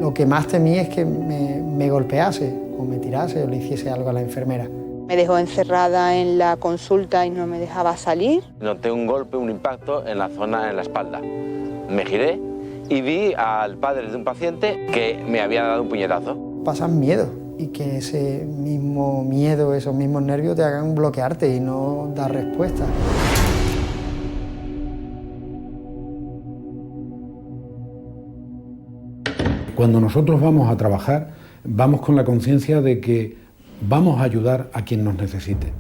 Lo que más temí es que me golpease o me tirase o le hiciese algo a la enfermera. Me dejó encerrada en la consulta y no me dejaba salir. Noté un golpe, un impacto en la zona, en la espalda. Me giré y vi al padre de un paciente que me había dado un puñetazo. Pasan miedo y que ese mismo miedo, esos mismos nervios te hagan bloquearte y no dar respuesta. Cuando nosotros vamos a trabajar, vamos con la conciencia de que vamos a ayudar a quien nos necesite.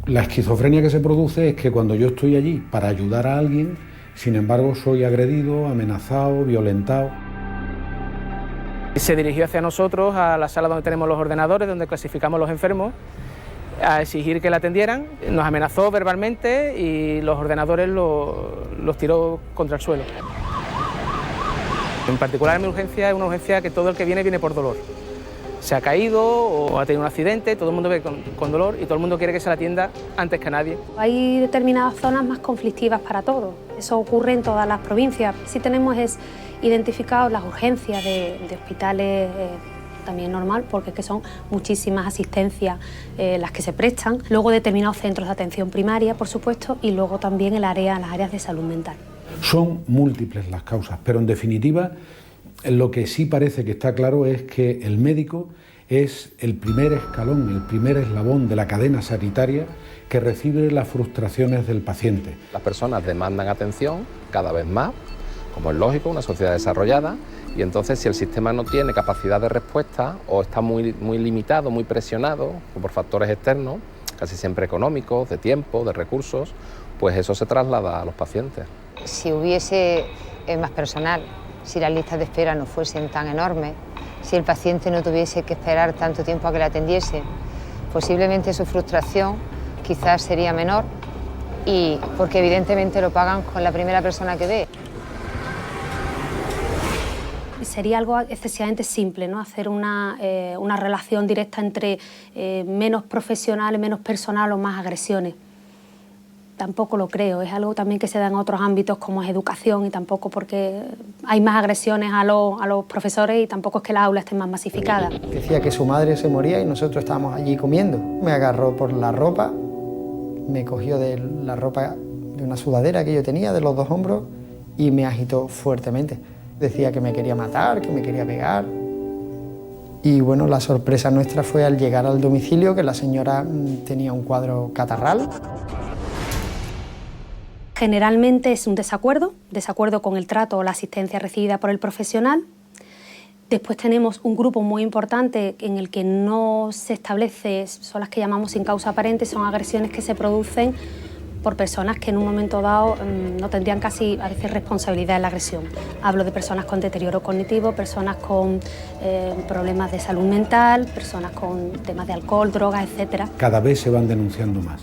La esquizofrenia que se produce es que cuando yo estoy allí para ayudar a alguien, sin embargo soy agredido, amenazado, violentado. Se dirigió hacia nosotros a la sala donde tenemos los ordenadores, donde clasificamos los enfermos, a exigir que la atendieran. Nos amenazó verbalmente y los ordenadores los tiró contra el suelo. En particular, mi urgencia es una urgencia que todo el que viene por dolor. Se ha caído o ha tenido un accidente, todo el mundo viene con dolor y todo el mundo quiere que se la atienda antes que a nadie. Hay determinadas zonas más conflictivas para todos. Eso ocurre en todas las provincias. Sí tenemos es identificados las urgencias de hospitales también normal, porque es que son muchísimas asistencias las que se prestan. Luego determinados centros de atención primaria, por supuesto, y luego también las áreas de salud mental. Son múltiples las causas, pero en definitiva lo que sí parece que está claro es que el médico es el primer escalón, el primer eslabón de la cadena sanitaria que recibe las frustraciones del paciente. Las personas demandan atención cada vez más, como es lógico, una sociedad desarrollada, y entonces si el sistema no tiene capacidad de respuesta o está muy limitado, muy presionado por factores externos, casi siempre económicos, de tiempo, de recursos, pues eso se traslada a los pacientes. Si hubiese más personal, si las listas de espera no fuesen tan enormes, si el paciente no tuviese que esperar tanto tiempo a que le atendiese, posiblemente su frustración quizás sería menor, y porque evidentemente lo pagan con la primera persona que ve. Sería algo excesivamente simple, ¿no? Hacer una relación directa entre menos profesional, menos personal o más agresiones. Tampoco lo creo, es algo también que se da en otros ámbitos como es educación, y tampoco porque hay más agresiones a los profesores y tampoco es que las aulas estén más masificadas. Decía que su madre se moría y nosotros estábamos allí comiendo. Me agarró por la ropa, me cogió de la ropa de una sudadera que yo tenía, de los dos hombros, y me agitó fuertemente. Decía que me quería matar, que me quería pegar. Y bueno, la sorpresa nuestra fue al llegar al domicilio que la señora tenía un cuadro catarral. Generalmente es un desacuerdo con el trato o la asistencia recibida por el profesional. Después tenemos un grupo muy importante en el que no se establece, son las que llamamos sin causa aparente, son agresiones que se producen por personas que en un momento dado no tendrían casi a veces responsabilidad en la agresión. Hablo de personas con deterioro cognitivo, personas con problemas de salud mental, personas con temas de alcohol, drogas, etc. Cada vez se van denunciando más.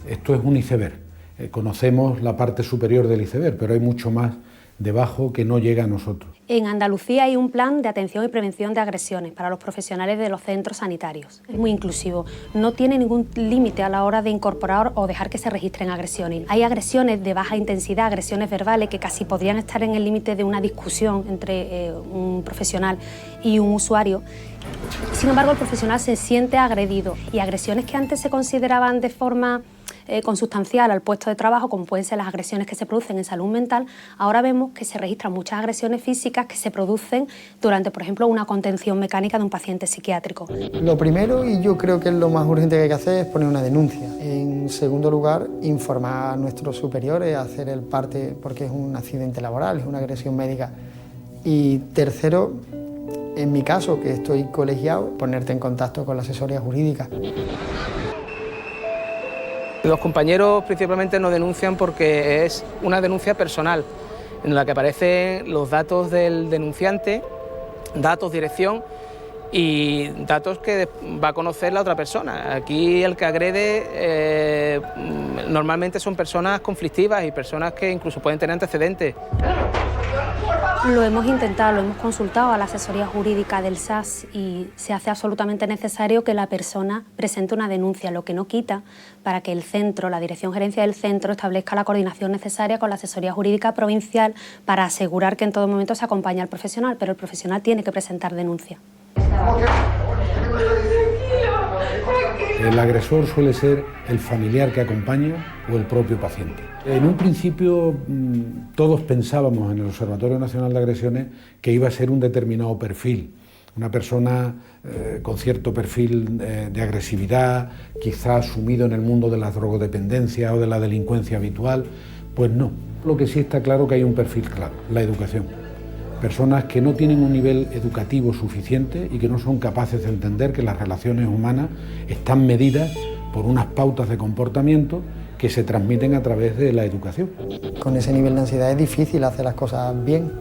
Esto es un iceberg. Conocemos la parte superior del iceberg, pero hay mucho más debajo que no llega a nosotros. En Andalucía hay un plan de atención y prevención de agresiones para los profesionales de los centros sanitarios. Es muy inclusivo, no tiene ningún límite a la hora de incorporar o dejar que se registren agresiones. Hay agresiones de baja intensidad, agresiones verbales, que casi podrían estar en el límite de una discusión entre un profesional y un usuario. Sin embargo, el profesional se siente agredido, y agresiones que antes se consideraban de forma consustancial al puesto de trabajo, como pueden ser las agresiones que se producen en salud mental, ahora vemos que se registran muchas agresiones físicas que se producen durante, por ejemplo, una contención mecánica de un paciente psiquiátrico. Lo primero, y yo creo que es lo más urgente que hay que hacer, es poner una denuncia. En segundo lugar, informar a nuestros superiores, hacer el parte, porque es un accidente laboral, es una agresión médica. Y tercero, en mi caso, que estoy colegiado, ponerte en contacto con la asesoría jurídica. Los compañeros principalmente nos denuncian porque es una denuncia personal, en la que aparecen los datos del denunciante, datos, dirección y datos que va a conocer la otra persona. Aquí el que agrede normalmente son personas conflictivas y personas que incluso pueden tener antecedentes. ¡Por favor! Lo hemos intentado, lo hemos consultado a la asesoría jurídica del SAS y se hace absolutamente necesario que la persona presente una denuncia, lo que no quita para que el centro, la dirección gerencia del centro, establezca la coordinación necesaria con la asesoría jurídica provincial para asegurar que en todo momento se acompaña al profesional, pero el profesional tiene que presentar denuncia. El agresor suele ser el familiar que acompaña o el propio paciente. En un principio todos pensábamos en el Observatorio Nacional de Agresiones que iba a ser un determinado perfil, una persona con cierto perfil de agresividad, quizás sumido en el mundo de las drogodependencias o de la delincuencia habitual. Pues no, lo que sí está claro que hay un perfil claro, la educación. Personas que no tienen un nivel educativo suficiente y que no son capaces de entender que las relaciones humanas están medidas por unas pautas de comportamiento que se transmiten a través de la educación. Con ese nivel de ansiedad es difícil hacer las cosas bien,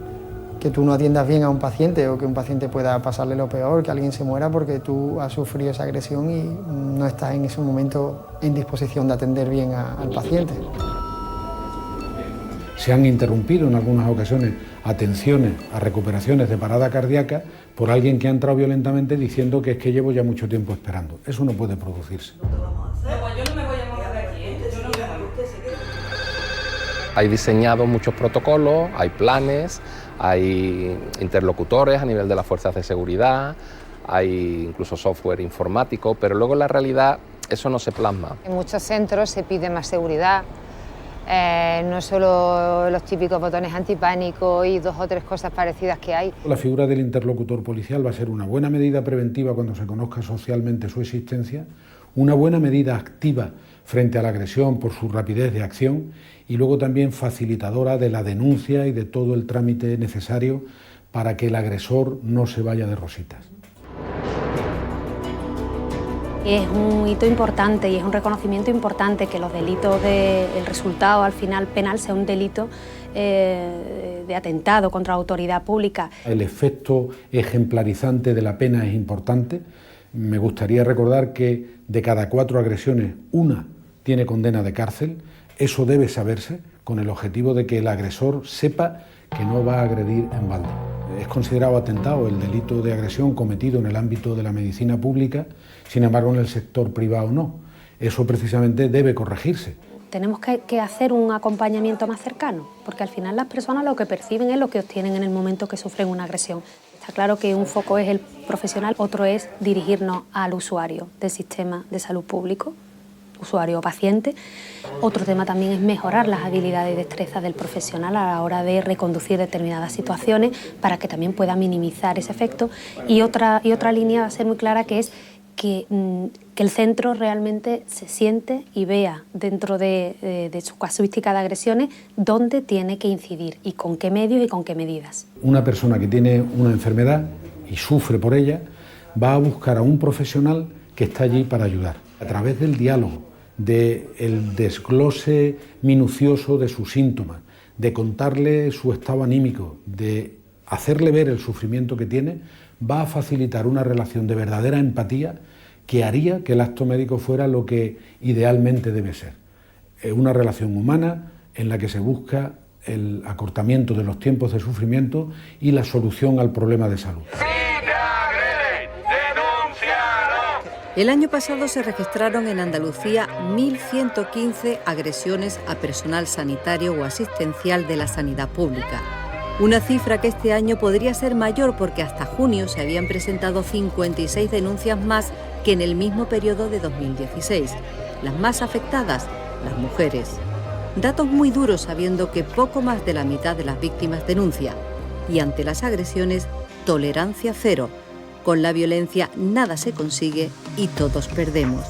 que tú no atiendas bien a un paciente o que un paciente pueda pasarle lo peor, que alguien se muera porque tú has sufrido esa agresión y no estás en ese momento en disposición de atender bien al paciente. Se han interrumpido en algunas ocasiones atenciones a recuperaciones de parada cardíaca por alguien que ha entrado violentamente diciendo que es que llevo ya mucho tiempo esperando. Eso no puede producirse. Hay diseñados muchos protocolos, hay planes, hay interlocutores a nivel de las fuerzas de seguridad, hay incluso software informático, pero luego en la realidad eso no se plasma. En muchos centros se pide más seguridad. No solo los típicos botones antipánico y 2 o 3 cosas parecidas que hay. La figura del interlocutor policial va a ser una buena medida preventiva cuando se conozca socialmente su existencia, una buena medida activa frente a la agresión por su rapidez de acción y luego también facilitadora de la denuncia y de todo el trámite necesario para que el agresor no se vaya de rositas. Es un hito importante y es un reconocimiento importante que los delitos el resultado al final penal sea un delito de atentado contra la autoridad pública. El efecto ejemplarizante de la pena es importante. Me gustaría recordar que de cada 4 agresiones, 1 tiene condena de cárcel. Eso debe saberse con el objetivo de que el agresor sepa que no va a agredir en balde. Es considerado atentado el delito de agresión cometido en el ámbito de la medicina pública, sin embargo en el sector privado no. Eso precisamente debe corregirse. Tenemos que hacer un acompañamiento más cercano, porque al final las personas lo que perciben es lo que obtienen en el momento que sufren una agresión. Está claro que un foco es el profesional, otro es dirigirnos al usuario del sistema de salud público, usuario o paciente. Otro tema también es mejorar las habilidades y destrezas del profesional a la hora de reconducir determinadas situaciones para que también pueda minimizar ese efecto. Y otra línea va a ser muy clara, que es que el centro realmente se siente y vea dentro de su casuística de agresiones dónde tiene que incidir y con qué medios y con qué medidas. Una persona que tiene una enfermedad y sufre por ella va a buscar a un profesional que está allí para ayudar. A través del diálogo, del desglose minucioso de sus síntomas, de contarle su estado anímico, de hacerle ver el sufrimiento que tiene, va a facilitar una relación de verdadera empatía que haría que el acto médico fuera lo que idealmente debe ser. Una relación humana en la que se busca el acortamiento de los tiempos de sufrimiento y la solución al problema de salud. El año pasado se registraron en Andalucía 1.115 agresiones a personal sanitario o asistencial de la sanidad pública. Una cifra que este año podría ser mayor porque hasta junio se habían presentado 56 denuncias más que en el mismo periodo de 2016. Las más afectadas, las mujeres. Datos muy duros sabiendo que poco más de la mitad de las víctimas denuncia. Y ante las agresiones, tolerancia cero. Con la violencia nada se consigue y todos perdemos.